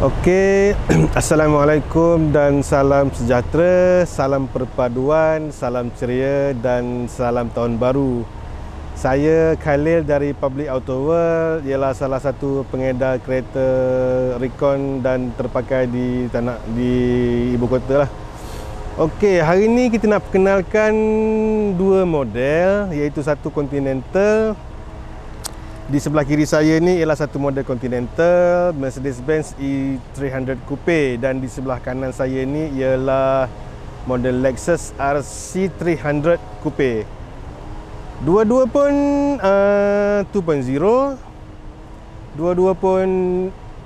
Okey, Assalamualaikum dan salam sejahtera, salam perpaduan, salam ceria dan salam tahun baru. Saya Khalil dari Public Auto World, ialah salah satu pengedar kereta Recon dan terpakai di ibu kota lah. Okey, hari ini kita nak perkenalkan dua model, iaitu satu Continental. Di sebelah kiri saya ni ialah satu model Continental Mercedes-Benz E300 Coupe, dan di sebelah kanan saya ni ialah model Lexus RC300 Coupe. Dua-dua pun 2.0, dua-dua pun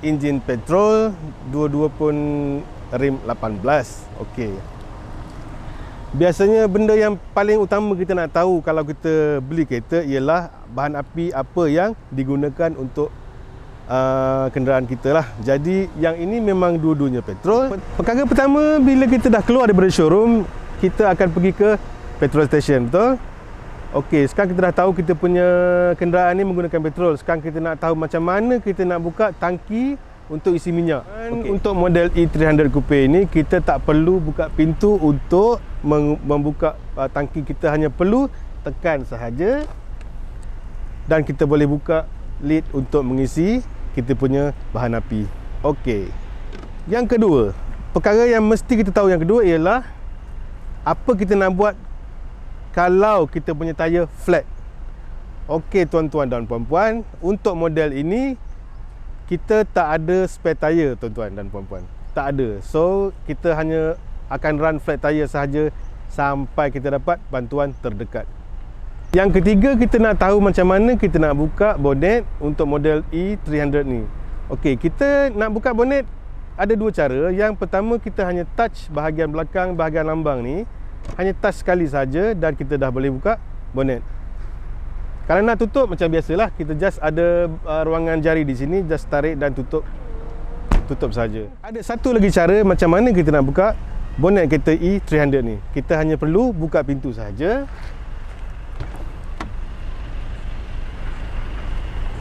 enjin petrol, dua-dua pun rim 18. Okey. Biasanya benda yang paling utama kita nak tahu kalau kita beli kereta ialah bahan api apa yang digunakan untuk kenderaan kita lah. Jadi yang ini memang dua-duanya petrol. Perkara pertama, bila kita dah keluar daripada showroom, kita akan pergi ke petrol station, betul? Okey, sekarang kita dah tahu kita punya kenderaan ni menggunakan petrol. Sekarang kita nak tahu macam mana kita nak buka tangki untuk isi minyak. Okay. Untuk model E300 Coupe ini, kita tak perlu buka pintu untuk membuka tangki. Kita hanya perlu tekan sahaja dan kita boleh buka lid untuk mengisi kita punya bahan api. Okey. Yang kedua, perkara yang mesti kita tahu yang kedua ialah apa kita nak buat kalau kita punya tayar flat. Okey tuan-tuan dan puan-puan, untuk model ini kita tak ada spare tayar tuan-tuan dan puan-puan. Tak ada. So kita hanya akan run flat tayar sahaja sampai kita dapat bantuan terdekat. Yang ketiga, kita nak tahu macam mana kita nak buka bonet untuk model E300 ni. Okey, kita nak buka bonet ada dua cara. Yang pertama, kita hanya touch bahagian belakang, bahagian lambang ni. Hanya touch sekali saja dan kita dah boleh buka bonet. Kalau nak tutup macam biasalah, kita just ada ruangan jari di sini, just tarik dan tutup saja. Ada satu lagi cara macam mana kita nak buka bonet kereta E300 ni. Kita hanya perlu buka pintu saja.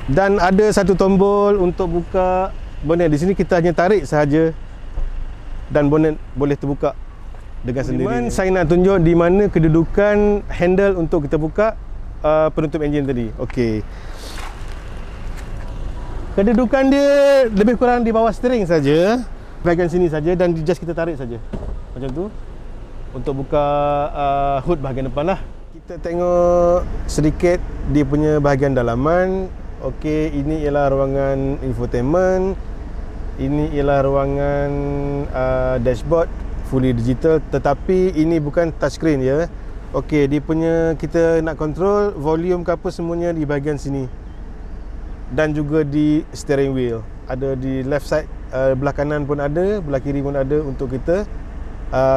Dan ada satu tombol untuk buka bonet di sini, kita hanya tarik sahaja dan bonet boleh terbuka dengan sendirinya. Saya nak tunjuk di mana kedudukan handle untuk kita buka penutup enjin tadi. Okey. Kedudukan dia lebih kurang di bawah steering saja, bahagian sini saja, dan just kita tarik saja. Macam tu untuk buka hood bahagian depan lah. Kita tengok sedikit dia punya bahagian dalaman. Okey, ini ialah ruangan infotainment. Ini ialah ruangan dashboard fully digital, tetapi ini bukan touchscreen ya. Okey, dia punya kita nak control volume ke apa semuanya di bahagian sini. Dan juga di steering wheel. Ada di left side, belah kanan pun ada, belah kiri pun ada untuk kita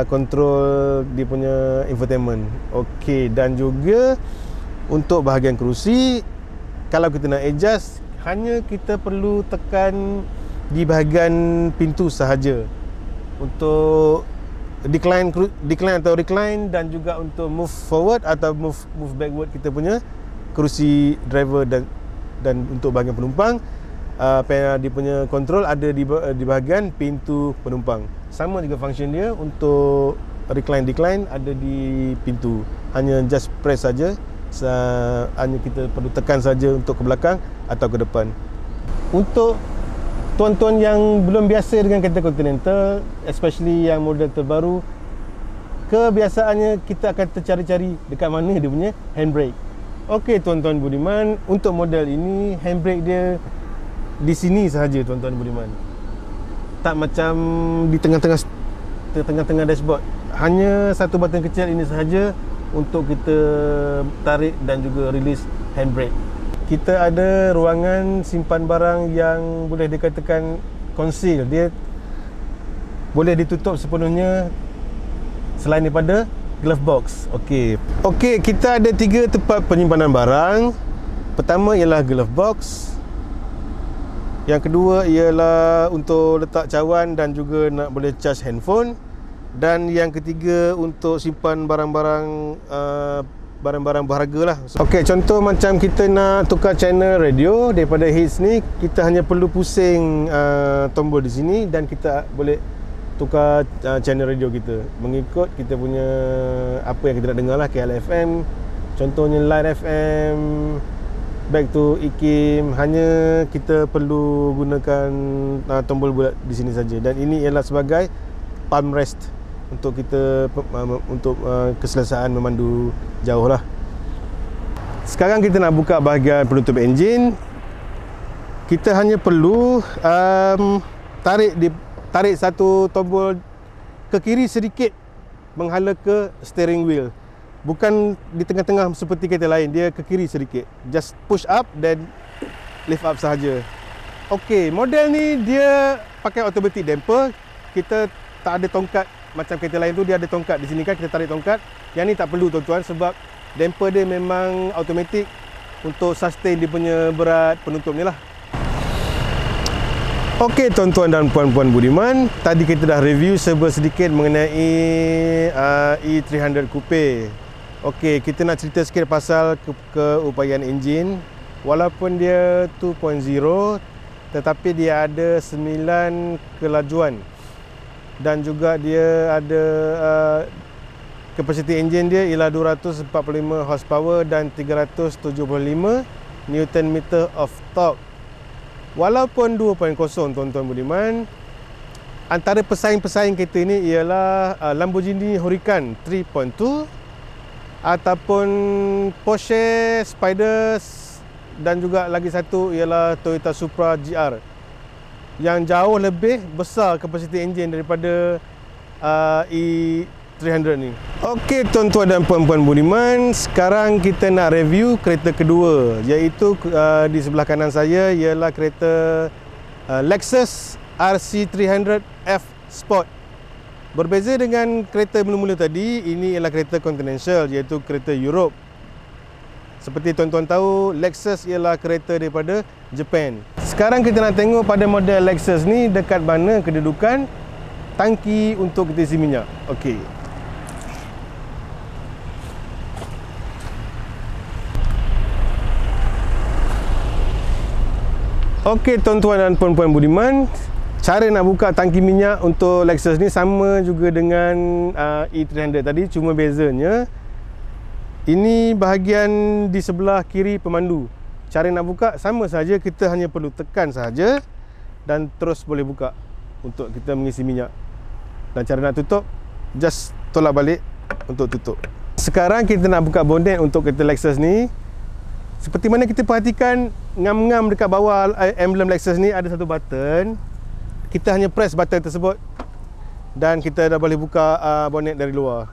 control dia punya infotainment. Okey, dan juga untuk bahagian kerusi, kalau kita nak adjust, hanya kita perlu tekan di bahagian pintu sahaja. Untuk decline atau recline, dan juga untuk move forward atau move backward kita punya kerusi driver, dan untuk bahagian penumpang dia punya control ada di bahagian pintu penumpang. Sama juga function dia untuk recline decline ada di pintu. Hanya just press saja, hanya kita perlu tekan saja untuk ke belakang atau ke depan. Untuk tuan-tuan yang belum biasa dengan kereta Continental, especially yang model terbaru, kebiasaannya kita akan tercari-cari dekat mana dia punya handbrake. Okey tuan-tuan budiman, untuk model ini handbrake dia di sini sahaja tuan-tuan budiman. Tak macam di tengah-tengah dashboard. Hanya satu button kecil ini sahaja untuk kita tarik dan juga release handbrake. Kita ada ruangan simpan barang yang boleh dikatakan conceal. Dia boleh ditutup sepenuhnya selain daripada glove box. Okey, kita ada 3 tempat penyimpanan barang. Pertama ialah glove box. Yang kedua ialah untuk letak cawan dan juga nak boleh charge handphone. Dan yang ketiga untuk simpan barang-barang barang-barang berharga lah. Okey, contoh macam kita nak tukar channel radio daripada hits ni, kita hanya perlu pusing tombol di sini dan kita boleh tukar channel radio kita mengikut kita punya apa yang kita nak dengar lah. KLFM contohnya, Light FM, back to IKIM, hanya kita perlu gunakan tombol bulat di sini saja. Dan ini ialah sebagai palm rest untuk kita untuk keselesaan memandu jauh lah. Sekarang kita nak buka bahagian penutup enjin. Kita hanya perlu tarik satu tombol ke kiri sedikit menghala ke steering wheel. Bukan di tengah-tengah seperti kereta lain, dia ke kiri sedikit. Just push up dan lift up sahaja. Okey, model ni dia pakai automatic damper. Kita tak ada tongkat macam kereta lain tu, dia ada tongkat di sini kan, kita tarik tongkat. Yang ni tak perlu tuan-tuan, sebab damper dia memang automatic untuk sustain dia punya berat penutup ni lah. Okey tuan-tuan dan puan-puan budiman, tadi kita dah review sedikit mengenai E300 Coupe. Okey, kita nak cerita sikit pasal keupayaan enjin. Walaupun dia 2.0, tetapi dia ada 9 kelajuan. Dan juga dia ada kapasiti enjin dia ialah 245 horsepower dan 375 Newton meter of torque. Walaupun 2.0 tuan-tuan budiman, antara pesaing-pesaing kereta ini ialah Lamborghini Huracan 3.2 ataupun Porsche Spyder, dan juga lagi satu ialah Toyota Supra GR yang jauh lebih besar kapasiti enjin daripada E300 ni. Okey tuan-tuan dan puan-puan budiman, sekarang kita nak review kereta kedua, iaitu di sebelah kanan saya ialah kereta Lexus RC300F Sport. Berbeza dengan kereta mula-mula tadi, ini ialah kereta Continental, iaitu kereta Europe. Seperti tuan-tuan tahu, Lexus ialah kereta daripada Japan. Sekarang kita nak tengok pada model Lexus ni dekat mana kedudukan tangki untuk kita isi minyak. Okey. Okey tuan-tuan dan puan-puan budiman, cara nak buka tangki minyak untuk Lexus ni sama juga dengan E300 tadi, cuma bezanya ini bahagian di sebelah kiri pemandu. Cara nak buka sama saja, kita hanya perlu tekan sahaja dan terus boleh buka untuk kita mengisi minyak. Dan cara nak tutup, just tolak balik untuk tutup. Sekarang kita nak buka bonet untuk kereta Lexus ni. Seperti mana kita perhatikan ngam-ngam dekat bawah emblem Lexus ni ada satu button. Kita hanya press button tersebut dan kita dah boleh buka bonet dari luar.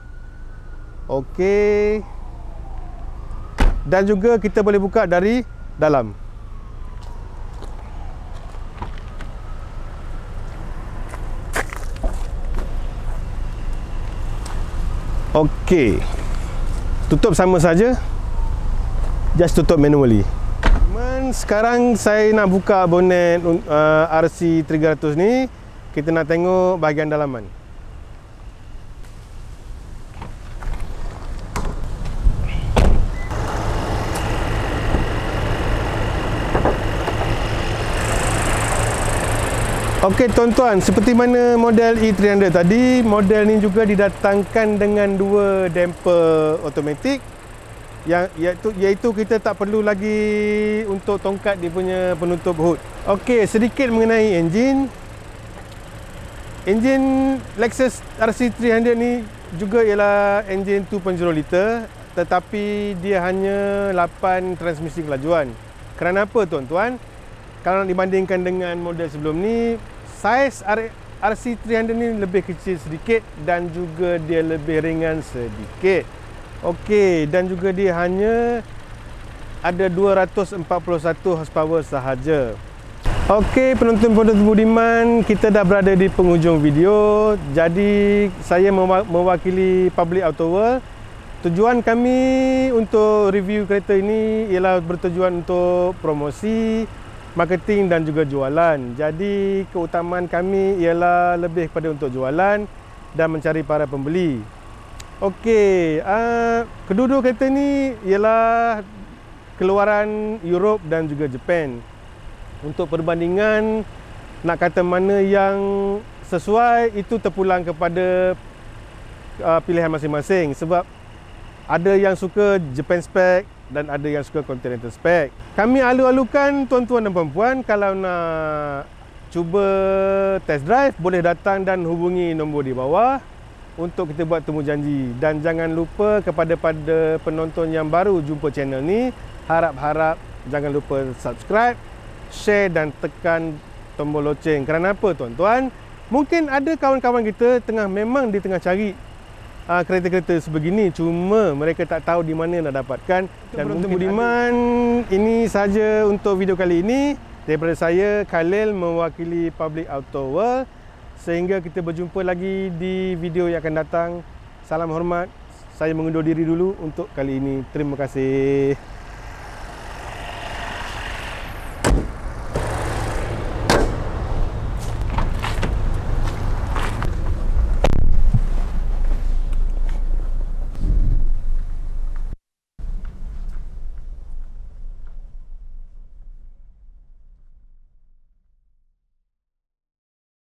Okey. Dan juga kita boleh buka dari dalam. Okey. Tutup sama saja. Just tutup manually. Sekarang saya nak buka bonet RC300 ni. Kita nak tengok bahagian dalaman. Okey tuan-tuan, seperti mana model E300 tadi, model ni juga didatangkan dengan dua damper automatik, yang iaitu kita tak perlu lagi untuk tongkat dia punya penutup hood. Okey, sedikit mengenai enjin. Enjin Lexus RC300 ni juga ialah enjin 2.0 liter, tetapi dia hanya 8 transmisi kelajuan. Kerana apa tuan-tuan? Kalau nak dibandingkan dengan model sebelum ni, saiz RC300 ni lebih kecil sedikit dan juga dia lebih ringan sedikit. Okey, dan juga dia hanya ada 241 horsepower sahaja. Okey, penonton-penonton budiman, kita dah berada di penghujung video. Jadi saya mewakili Public Auto World. Tujuan kami untuk review kereta ini ialah bertujuan untuk promosi, marketing dan juga jualan. Jadi keutamaan kami ialah lebih kepada untuk jualan dan mencari para pembeli. Okey, kedua-dua kereta ni ialah keluaran Europe dan juga Japan. Untuk perbandingan, nak kata mana yang sesuai, itu terpulang kepada pilihan masing-masing. Sebab ada yang suka Japan spec dan ada yang suka Continental spec. Kami alu-alukan tuan-tuan dan puan-puan, kalau nak cuba test drive, boleh datang dan hubungi nombor di bawah untuk kita buat temu janji. Dan jangan lupa kepada penonton yang baru jumpa channel ni, harap-harap jangan lupa subscribe, share dan tekan tombol loceng. Kerana apa tuan-tuan? Mungkin ada kawan-kawan kita memang dia tengah cari kereta-kereta sebegini, cuma mereka tak tahu di mana nak dapatkan. Dan untuk Budiman, ini saja untuk video kali ini. Daripada saya, Khalil, mewakili Public Auto World. Sehingga kita berjumpa lagi di video yang akan datang. Salam hormat. Saya mengundur diri dulu untuk kali ini. Terima kasih.